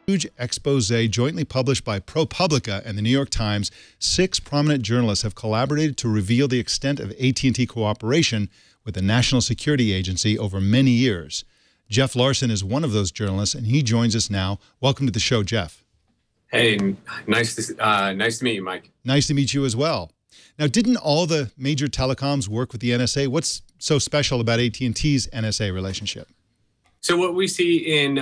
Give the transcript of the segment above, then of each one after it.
Huge expose jointly published by ProPublica and the New York Times. 6 prominent journalists have collaborated to reveal the extent of AT&T cooperation with the National Security Agency over many years. Jeff Larson is one of those journalists, and he joins us now. Welcome to the show, Jeff. Hey, nice to meet you, Mike. Nice to meet you as well. Now, didn't all the major telecoms work with the NSA? What's so special about AT&T's NSA relationship? So what we see in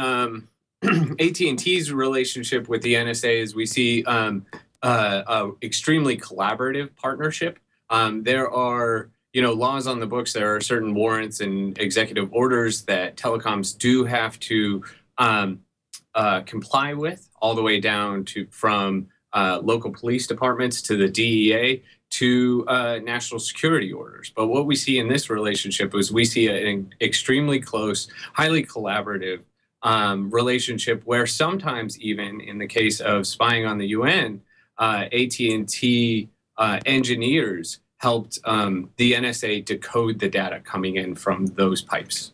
AT&T's relationship with the NSA is we see a extremely collaborative partnership. There are laws on the books. There are certain warrants and executive orders that telecoms do have to comply with, all the way down to from local police departments to the DEA to national security orders. But what we see in this relationship is we see an extremely close, highly collaborative relationship where sometimes even in the case of spying on the UN, AT&T engineers helped the NSA decode the data coming in from those pipes.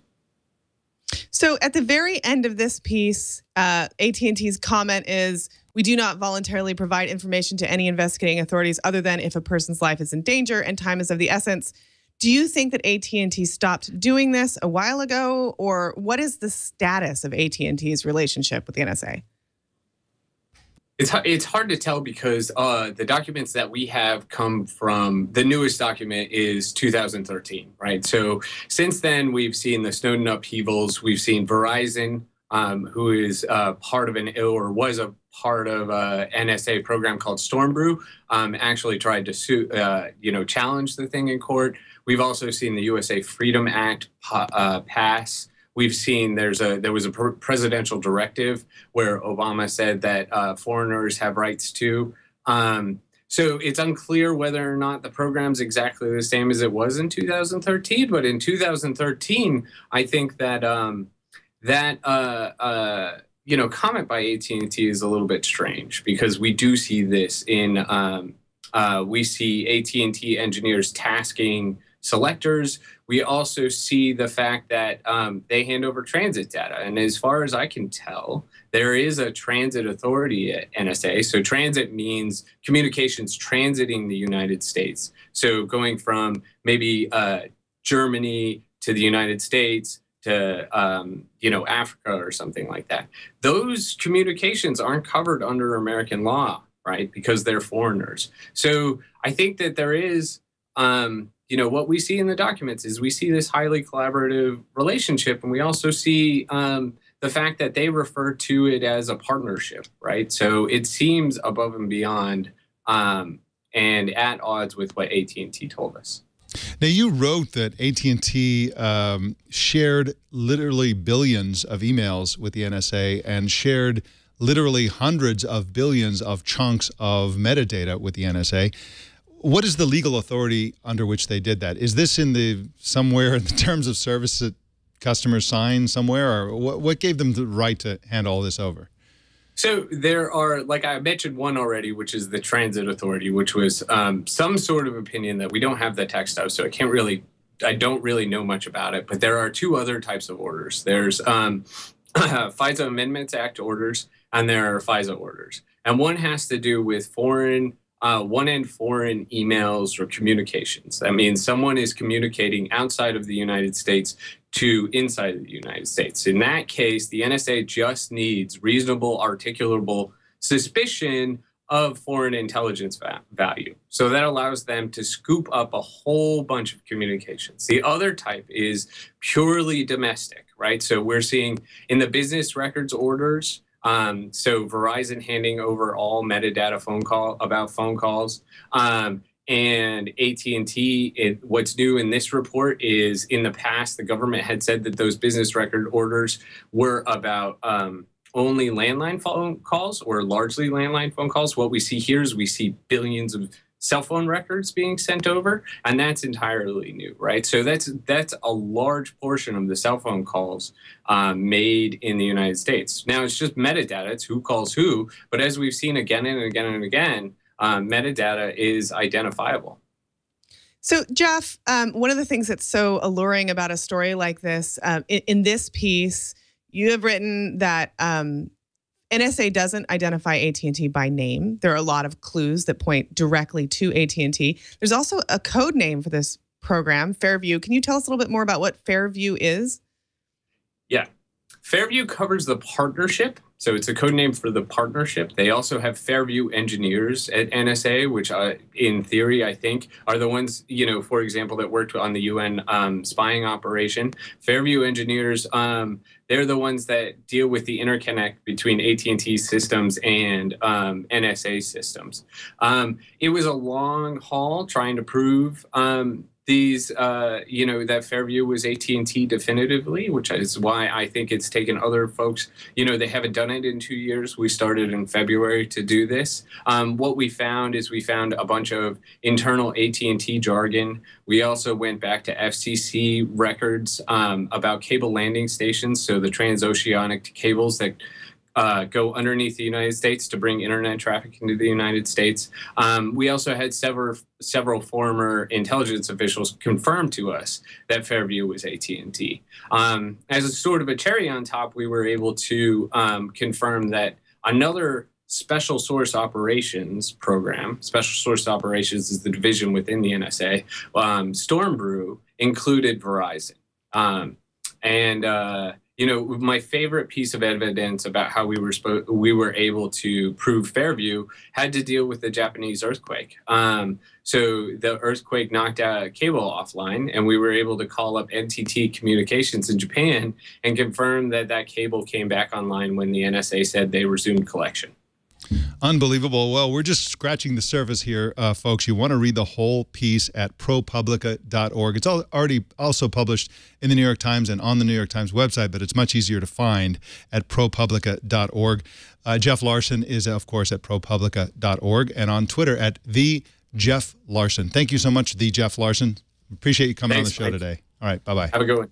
So at the very end of this piece, AT&T's comment is, "We do not voluntarily provide information to any investigating authorities other than if a person's life is in danger and time is of the essence." Do you think that AT&T stopped doing this a while ago, or what is the status of AT&T's relationship with the NSA? It's hard to tell because the documents that we have come from, the newest document is 2013, right? So since then, we've seen the Snowden upheavals. We've seen Verizon, who is part of or was a part of a NSA program called Storm Brew, actually tried to sue, challenge the thing in court. We've also seen the USA Freedom Act pass. We've seen there was a presidential directive where Obama said that foreigners have rights too. So it's unclear whether or not the program's exactly the same as it was in 2013. But in 2013, I think that comment by AT&T is a little bit strange because we do see this in we see AT&T engineers tasking selectors. We also see the fact that they hand over transit data. And as far as I can tell, there is a transit authority at NSA. So transit means communications transiting the United States. So going from maybe Germany to the United States to Africa or something like that. Those communications aren't covered under American law, right? Because they're foreigners. So I think that there is what we see in the documents is we see this highly collaborative relationship, and we also see the fact that they refer to it as a partnership, right? So it seems above and beyond and at odds with what AT&T told us. Now, you wrote that AT&T shared literally billions of emails with the NSA and shared literally hundreds of billions of chunks of metadata with the NSA. What is the legal authority under which they did that? Is this somewhere in the terms of service that customers sign somewhere, or what gave them the right to hand all this over? So there are, like I mentioned one already, which is the Transit Authority, which was some sort of opinion that we don't have the text of, so I don't really know much about it. But there are 2 other types of orders. There's FISA Amendments Act orders, and there are FISA orders. And one has to do with foreign emails or communications. That means someone is communicating outside of the United States to inside of the United States. In that case, the NSA just needs reasonable, articulable suspicion of foreign intelligence value. So that allows them to scoop up a whole bunch of communications. The other type is purely domestic, right? So we're seeing in the business records orders, so Verizon handing over all metadata about phone calls, and AT&T, what's new in this report is in the past, the government had said that those business record orders were about only landline phone calls or largely landline phone calls. What we see here is we see billions of cell phone records being sent over, and that's entirely new, right? So that's a large portion of the cell phone calls made in the United States. Now, it's just metadata. It's who calls who. But as we've seen again and again and again, metadata is identifiable. So, Jeff, one of the things that's so alluring about a story like this, in this piece, you have written that NSA doesn't identify AT&T by name. There are a lot of clues that point directly to AT&T. There's also a code name for this program, Fairview. Can you tell us a little bit more about what Fairview is? Yeah. Fairview covers the partnership. So it's a code name for the partnership. They also have Fairview engineers at NSA, which in theory, I think, are the ones, for example, that worked on the UN spying operation. Fairview engineers, they're the ones that deal with the interconnect between AT&T systems and NSA systems. It was a long haul trying to prove that Fairview was AT&T definitively, which is why I think it's taken other folks, they haven't done it in 2 years. We started in February to do this. What we found is we found a bunch of internal AT&T jargon. We also went back to FCC records about cable landing stations, so the transoceanic cables that go underneath the United States to bring internet traffic into the United States. We also had several former intelligence officials confirm to us that Fairview was AT&T. As a sort of a cherry on top, we were able to confirm that another Special Source Operations program, Special Source Operations is the division within the NSA, Storm Brew included Verizon. My favorite piece of evidence about how we were able to prove Fairview had to deal with the Japanese earthquake. So the earthquake knocked a cable offline, and we were able to call up NTT Communications in Japan and confirm that that cable came back online when the NSA said they resumed collection. Unbelievable. Well, we're just scratching the surface here, folks. You want to read the whole piece at ProPublica.org. It's already also published in the New York Times and on the New York Times website, but it's much easier to find at ProPublica.org. Jeff Larson is, of course, at ProPublica.org and on Twitter at @TheJeffLarson. Thank you so much, The Jeff Larson. Appreciate you coming on the show today. All right, bye-bye. Have a good one.